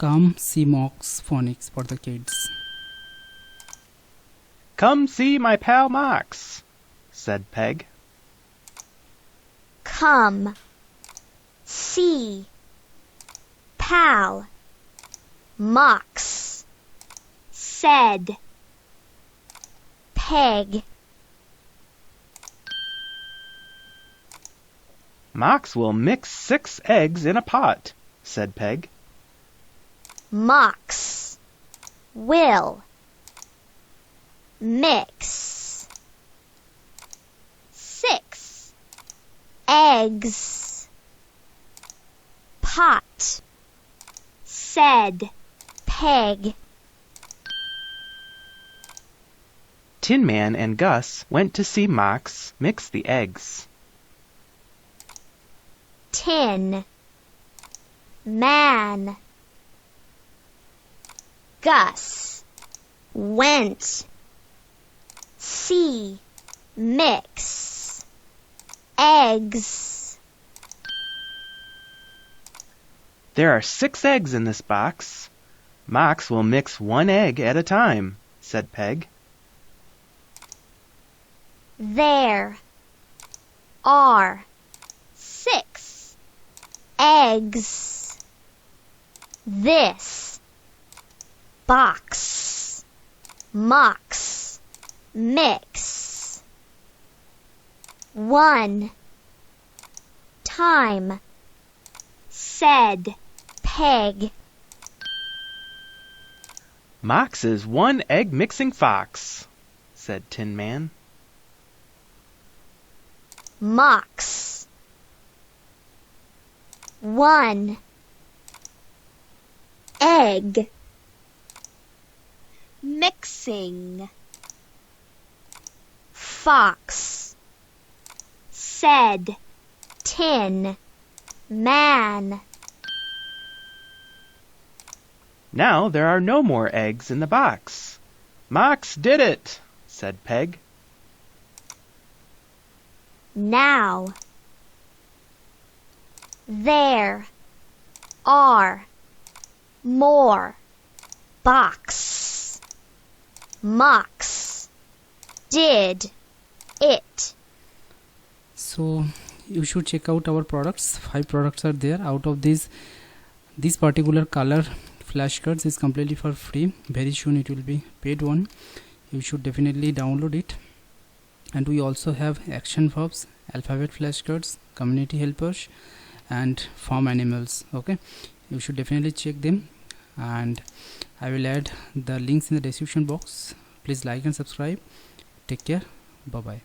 Come see Mox Phonics for the kids. Come see my pal Mox, said Peg. Come see pal Mox, said Peg. Mox will mix 6 eggs in a pot, said Peg. Mox will mix 6 eggs pot, said Peg. Tin Man and Gus went to see Mox mix the eggs. Tin Man Gus went see mix eggs. There are 6 eggs in this box. Mox will mix 1 egg at a time, said Peg. There are 6 eggs. This box. Mox mix 1 time, said Peg. Mox is 1 egg mixing fox, said Tin Man. Mox 1 egg mixing fox, said Tin Man. Now there are no more eggs in the box. Mox did it, said Peg. Now there are more box. Mox did it. So you should check out our products. 5 products are there. Out of these, this particular color flashcards is completely for free. Very soon it will be paid one. You should definitely download it. And we also have action verbs, alphabet flashcards, community helpers, and farm animals. Okay, you should definitely check them, and I will add the links in the description box. Please like and subscribe. Take care. Bye bye.